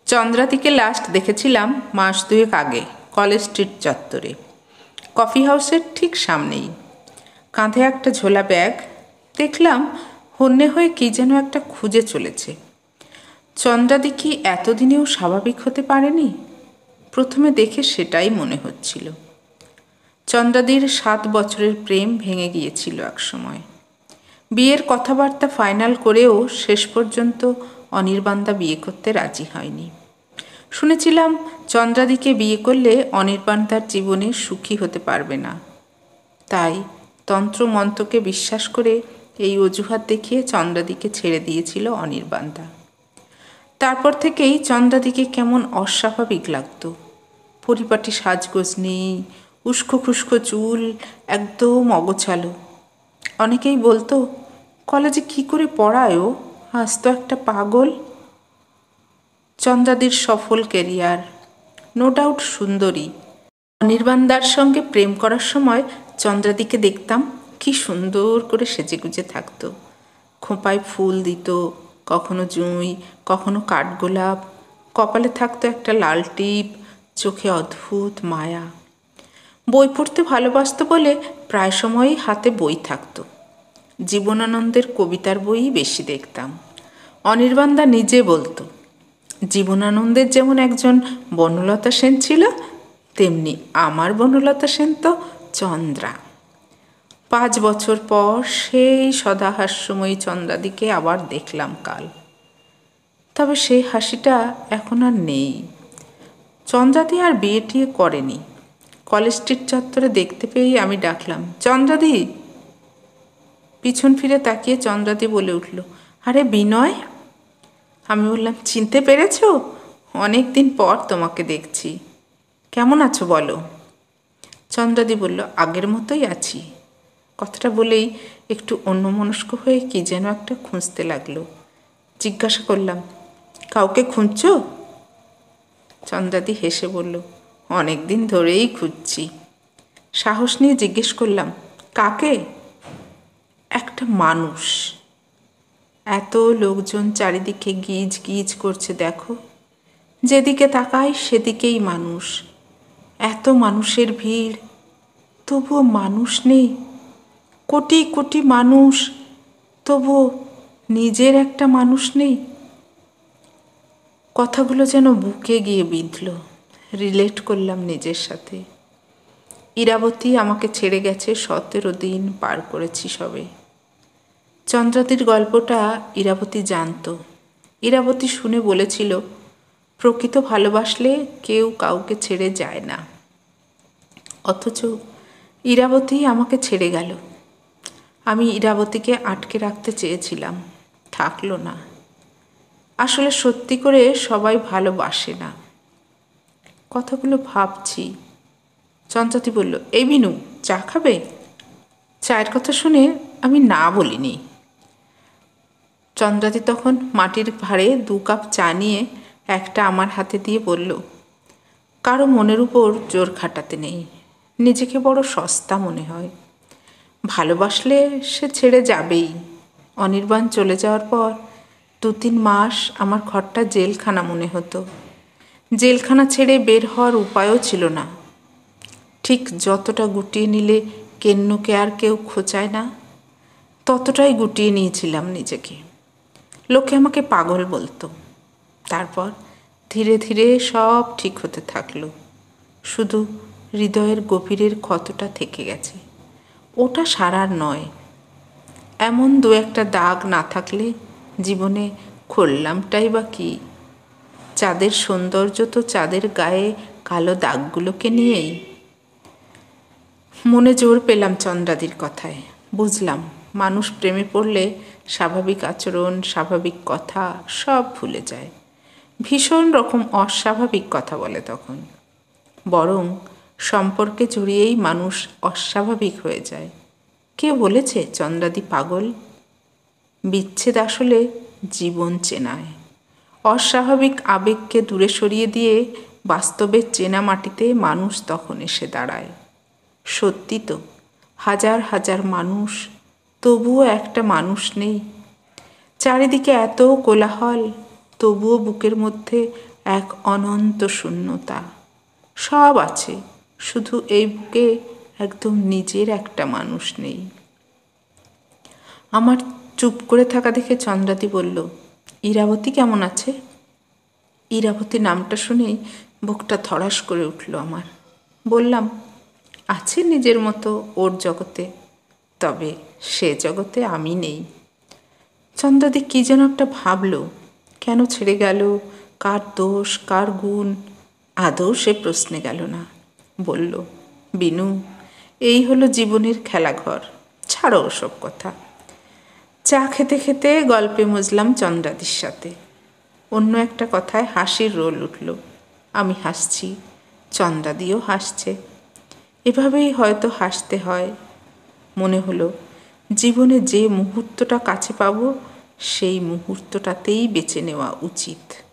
চন্দ্রাতিকে last দেখেছিলাম মাস দুয়েক আগে কলেজ স্ট্রিট চত্বরে, কফি হাউসের ঠিক সামনেই। কাঁধে একটা ঝোলা ব্যাগ। দেখলাম হন্যে হয়ে কী যেন একটা খুঁজে চলেছে। চন্দ্রাদি কি এতদিনেও স্বাভাবিক হতে পারেনি? প্রথমে দেখে সেটাই মনে হচ্ছিল। চন্দ্রাদির 7 বছরের প্রেম ভেঙে গিয়েছিল একসময়। বিয়ের কথাবার্তা ফাইনাল করেও শেষ পর্যন্ত অনির্বাণদা বিয়ে করতে রাজি হয়নি। শুনেছিলাম চন্দ্রাদিকে বিয়ে করলে অনির্বাণদার জীবনে সুখী হতে পারবে না। তাই তন্ত্রমন্ত্রকে বিশ্বাস করে এই অজুহাত দেখিয়ে চন্দ্রাদিকে ছেড়ে দিয়েছিল অনির্বাণদা। তারপর থেকেই চন্দ্রাদিকে কেমন অস্বাভাবিক লাগতো। পরিপাটি সাজগোজ নেই, উস্কো খুস্কো চুল, একদম অগোছালো। অনেকেই বলতো, কলেজে কি করে পড়ায় ও, আজ তো একটা পাগল। চন্দ্রাদির সফল ক্যারিয়ার, নো ডাউট সুন্দরী। অনির্বাণদার সঙ্গে প্রেম করার সময় চন্দ্রাদিকে দেখতাম কি সুন্দর করে সেজেগুজে থাকতো। খোঁপায় ফুল দিত, কখনো জুঁই, কখনো কাঠগোলাপ, কপালে থাকতো একটা লাল টিপ, চোখে অদ্ভুত মায়া। বই পড়তে ভালোবাসত বলে প্রায় সময়ই হাতে বই থাকতো। জীবনানন্দের কবিতার বইই বেশি দেখতাম। অনির্বাণদা নিজে বলতো, জীবনানন্দের যেমন একজন বনলতা সেন ছিল, তেমনি আমার বনলতা সেন তো চন্দ্রা। 5 বছর পর সেই সদাহাস্যময়ী চন্দ্রাদিকে আবার দেখলাম কাল। তবে সেই হাসিটা এখন আর নেই। চন্দ্রাদি আর বিয়ে টিয়ে করেনি। কলেজ স্ট্রিট চত্বরে দেখতে পেয়েই আমি ডাকলাম, চন্দ্রাদি। পিছন ফিরে তাকিয়ে চন্দ্রাদি বলে উঠল, আরে বিনয়। আমি বললাম, চিনতে পেরেছ? অনেক দিন পর তোমাকে দেখছি। কেমন আছো বলো? চন্দ্রাদি বলল, আগের মতোই আছি। কথাটা বলেই একটু অন্যমনস্ক হয়ে কি যেন একটা খুঁজতে লাগলো। জিজ্ঞাসা করলাম, কাউকে খুঁজছ? চন্দ্রাদি হেসে বলল, অনেক দিন ধরেই খুঁজছি। সাহস নিয়ে জিজ্ঞেস করলাম, কাকে? একটা মানুষ। এত লোকজন চারিদিকে গিজ গিজ করছে দেখো, যেদিকে তাকাই সেদিকেই মানুষ। এত মানুষের ভিড়, তবুও মানুষ নেই। কোটি কোটি মানুষ, তবুও নিজের একটা মানুষ নেই। কথাগুলো যেন বুকে গিয়ে বিঁধল। রিলেট করলাম নিজের সাথে। ইরাবতী আমাকে ছেড়ে গেছে, 17 দিন পার করেছি সবে। চন্দ্রাদির গল্পটা ইরাবতী জানত। ইরাবতী শুনে বলেছিল, প্রকৃত ভালোবাসলে কেউ কাউকে ছেড়ে যায় না। অথচ ইরাবতী আমাকে ছেড়ে গেল। আমি ইরাবতীকে আটকে রাখতে চেয়েছিলাম, থাকলো না। আসলে সত্যি করে সবাই ভালোবাসে না। কথাগুলো ভাবছি। চন্দ্রাদি বলল, এই বিনু, চা খাবে? চায়ের কথা শুনে আমি না বলিনি। চন্দ্রাদি তখন মাটির ভাঁড়ে 2 কাপ চা নিয়ে একটা আমার হাতে দিয়ে বলল, কারো মনের উপর জোর খাটাতে নেই। নিজেকে বড় সস্তা মনে হয়। ভালোবাসলে সে ছেড়ে যাবেই। অনির্বাণ চলে যাওয়ার পর 2-3 মাস আমার ঘরটা জেলখানা মনে হতো। জেলখানা ছেড়ে বের হওয়ার উপায়ও ছিল না। ঠিক যতটা গুটিয়ে নিলে কেন্নুকে আর কেউ খোঁচায় না, ততটাই গুটিয়ে নিয়েছিলাম নিজেকে। লোকে আমাকে পাগল বলতো। তারপর ধীরে ধীরে সব ঠিক হতে থাকলো। শুধু হৃদয়ের গভীরের ক্ষতটা থেকে গেছে, ওটা সারার নয়। এমন 2-1টা দাগ না থাকলে জীবনে খুললামটাই বা কি? চাঁদের সৌন্দর্য তো চাঁদের গায়ে কালো দাগগুলোকে নিয়েই। মনে জোর পেলাম চন্দ্রাদির কথায়। বুঝলাম, মানুষ প্রেমে পড়লে স্বাভাবিক আচরণ, স্বাভাবিক কথা সব ভুলে যায়। ভীষণ রকম অস্বাভাবিক কথা বলে তখন। বরং সম্পর্কে জড়িয়েই মানুষ অস্বাভাবিক হয়ে যায়। কে বলেছে চন্দ্রাদি পাগল? বিচ্ছেদ আসলে জীবন চেনায়। অস্বাভাবিক আবেগকে দূরে সরিয়ে দিয়ে বাস্তবের চেনা মাটিতে মানুষ তখন এসে দাঁড়ায়। সত্যি তো, হাজার হাজার মানুষ, তবুও একটা মানুষ নেই। চারিদিকে এত কোলাহল, তবুও বুকের মধ্যে এক অনন্ত শূন্যতা। সব আছে, শুধু এই বুকে একদম নিজের একটা মানুষ নেই। আমার চুপ করে থাকা দেখে চন্দ্রাদি বলল, ইরাবতী কেমন আছে? ইরাবতী নামটা শুনেই বুকটা ধড়াস করে উঠল আমার। বললাম, আছে নিজের মতো ওর জগতে, তবে সে জগতে আমি নেই। চন্দ্রাদি কী যেন একটা ভাবল, কেন ছেড়ে গেল, কার দোষ কার গুণ, আদৌ সে প্রশ্নে গেল না। বলল, বিনু, এই হলো জীবনের খেলাঘর, ছাড়ো ওসব কথা। চা খেতে খেতে গল্পে মজলাম চন্দ্রাদির সাথে। অন্য একটা কথায় হাসির রোল উঠল। আমি হাসছি, চন্দ্রাদিও হাসছে। এভাবেই হয়তো হাসতে হয়। মনে হলো জীবনে যে মুহূর্তটা কাছে পাবো সেই মুহূর্তটাতেই বেছে নেওয়া উচিত।